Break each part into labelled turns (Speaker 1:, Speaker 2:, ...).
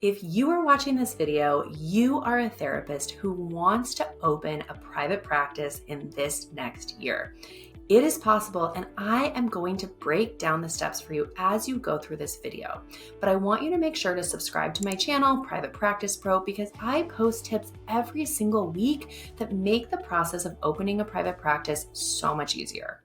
Speaker 1: If you are watching this video, you are a therapist who wants to open a private practice in this next year. It is possible, and I am going to break down the steps for you as you go through this video. But I want you to make sure to subscribe to my channel, Private Practice Pro, because I post tips every single week that make the process of opening a private practice so much easier.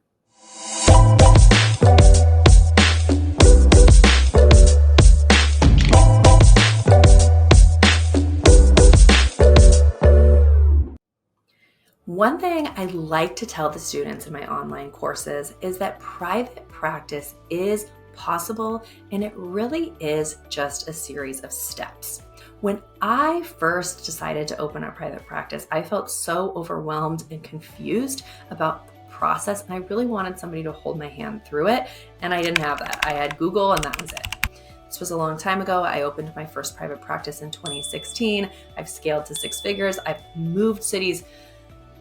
Speaker 1: One thing I like to tell the students in my online courses is that private practice is possible, and it really is just a series of steps. When I first decided to open a private practice, I felt so overwhelmed and confused about the process, and I really wanted somebody to hold my hand through it, and I didn't have that. I had Google, and that was it. This was a long time ago. I opened my first private practice in 2016. I've scaled to six figures. I've moved cities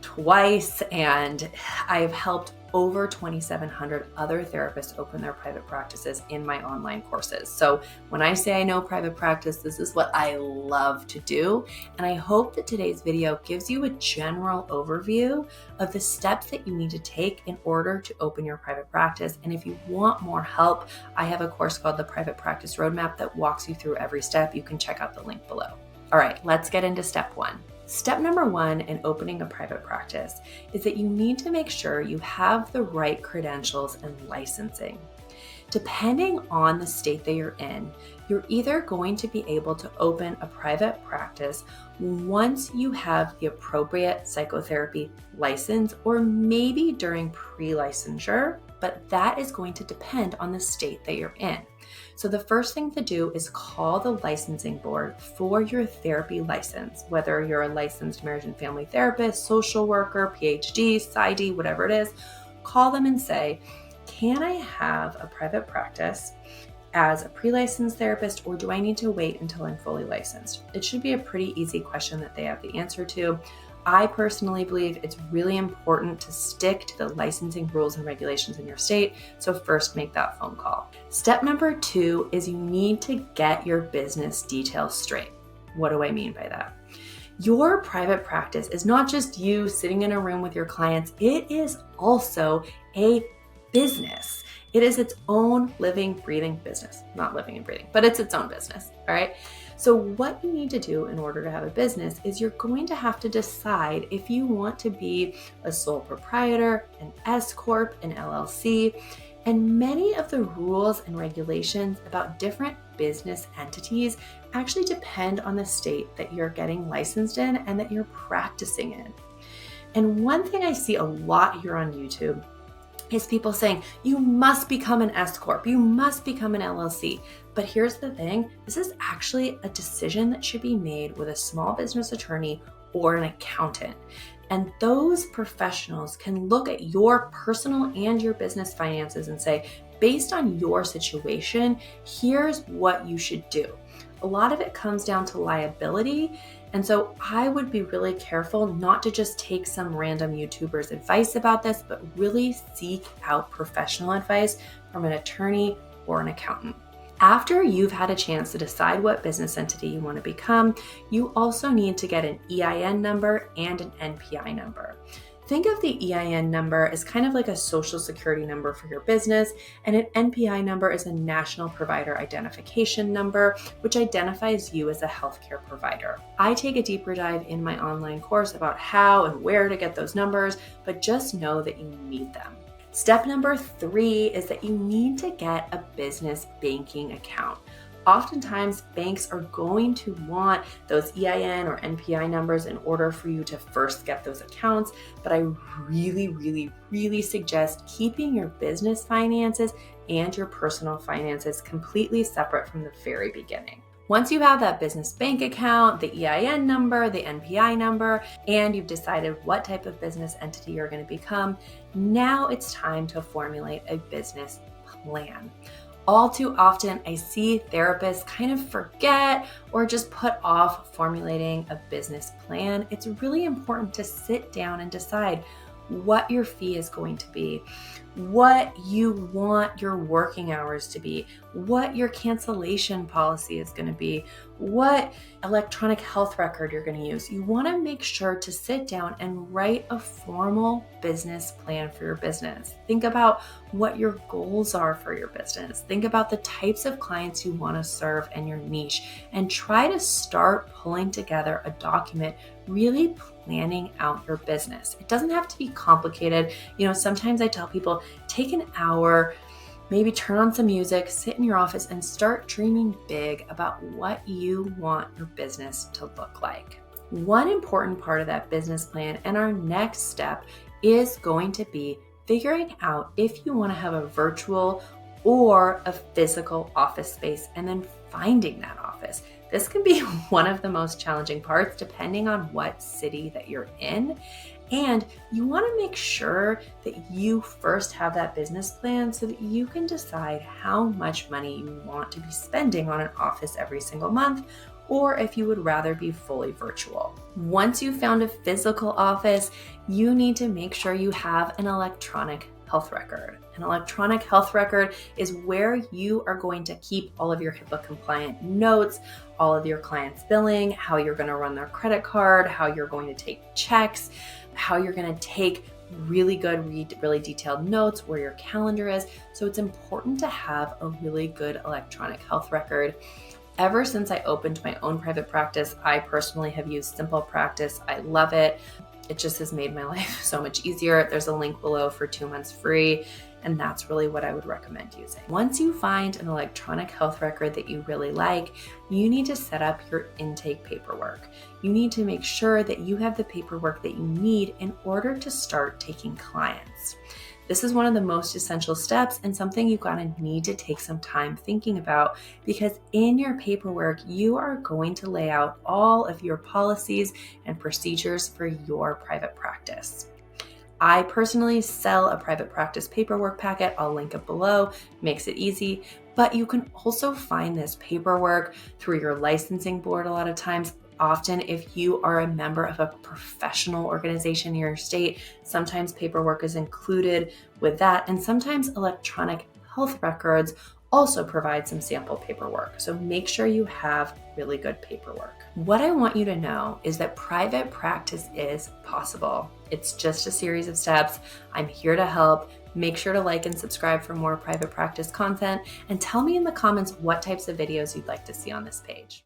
Speaker 1: twice, and I've helped over 2,700 other therapists open their private practices in my online courses. So when I say I know private practice, this is what I love to do. And I hope that today's video gives you a general overview of the steps that you need to take in order to open your private practice. And if you want more help, I have a course called the Private Practice Roadmap that walks you through every step. You can check out the link below. All right, let's get into step one. Step number one in opening a private practice is that you need to make sure you have the right credentials and licensing. Depending on the state that you're in, you're either going to be able to open a private practice once you have the appropriate psychotherapy license, or maybe during pre-licensure, but that is going to depend on the state that you're in. So the first thing to do is call the licensing board for your therapy license, whether you're a licensed marriage and family therapist, social worker, PhD, PsyD, whatever it is. Call them and say, can I have a private practice as a pre-licensed therapist, or do I need to wait until I'm fully licensed? It should be a pretty easy question that they have the answer to. I personally believe it's really important to stick to the licensing rules and regulations in your state, so first make that phone call. Step number two is you need to get your business details straight. What do I mean by that? Your private practice is not just you sitting in a room with your clients, it is also a business. It is its own living, breathing business. Not living and breathing, but it's its own business, all right? So what you need to do in order to have a business is you're going to have to decide if you want to be a sole proprietor, an S Corp, an LLC, and many of the rules and regulations about different business entities actually depend on the state that you're getting licensed in and that you're practicing in. And one thing I see a lot here on YouTube is people saying, you must become an S Corp, you must become an LLC. But here's the thing, this is actually a decision that should be made with a small business attorney or an accountant. And those professionals can look at your personal and your business finances and say, based on your situation, here's what you should do. A lot of it comes down to liability. And so I would be really careful not to just take some random YouTuber's advice about this, but really seek out professional advice from an attorney or an accountant. After you've had a chance to decide what business entity you want to become, you also need to get an EIN number and an NPI number. Think of the EIN number as kind of like a social security number for your business, and an NPI number is a national provider identification number, which identifies you as a healthcare provider. I take a deeper dive in my online course about how and where to get those numbers, but just know that you need them. Step number three is that you need to get a business banking account. Oftentimes, banks are going to want those EIN or NPI numbers in order for you to first get those accounts, but I really suggest keeping your business finances and your personal finances completely separate from the very beginning. Once you have that business bank account, the EIN number, the NPI number, and you've decided what type of business entity you're going to become, now it's time to formulate a business plan. All too often, I see therapists kind of forget or just put off formulating a business plan. It's really important to sit down and decide what your fee is going to be, what you want your working hours to be, what your cancellation policy is going to be, what electronic health record you're going to use. You want to make sure to sit down and write a formal business plan for your business. Think about what your goals are for your business. Think about the types of clients you want to serve and your niche, and try to start pulling together a document really planning out your business. It doesn't have to be complicated. Sometimes I tell people, take an hour, maybe turn on some music, sit in your office, and start dreaming big about what you want your business to look like. One important part of that business plan and our next step is going to be figuring out if you want to have a virtual or a physical office space, and then finding that office. This can be one of the most challenging parts depending on what city that you're in. And you want to make sure that you first have that business plan so that you can decide how much money you want to be spending on an office every single month, or if you would rather be fully virtual. Once you've found a physical office, you need to make sure you have an electronic health record. An electronic health record is where you are going to keep all of your HIPAA compliant notes, all of your clients' billing, how you're going to run their credit card, how you're going to take checks, how you're going to take really good, really detailed notes, where your calendar is. So it's important to have a really good electronic health record. Ever since I opened my own private practice, I personally have used Simple Practice. I love it. It just has made my life so much easier. There's a link below for 2 months free, and that's really what I would recommend using. Once you find an electronic health record that you really like, you need to set up your intake paperwork. You need to make sure that you have the paperwork that you need in order to start taking clients. This is one of the most essential steps, and something you're going to need to take some time thinking about, because in your paperwork, you are going to lay out all of your policies and procedures for your private practice. I personally sell a private practice paperwork packet. I'll link it below. Makes it easy. But you can also find this paperwork through your licensing board a lot of times. Often, if you are a member of a professional organization in your state, sometimes paperwork is included with that. And sometimes electronic health records also provide some sample paperwork. So make sure you have really good paperwork. What I want you to know is that private practice is possible. It's just a series of steps. I'm here to help. Make sure to like and subscribe for more private practice content, and tell me in the comments what types of videos you'd like to see on this page.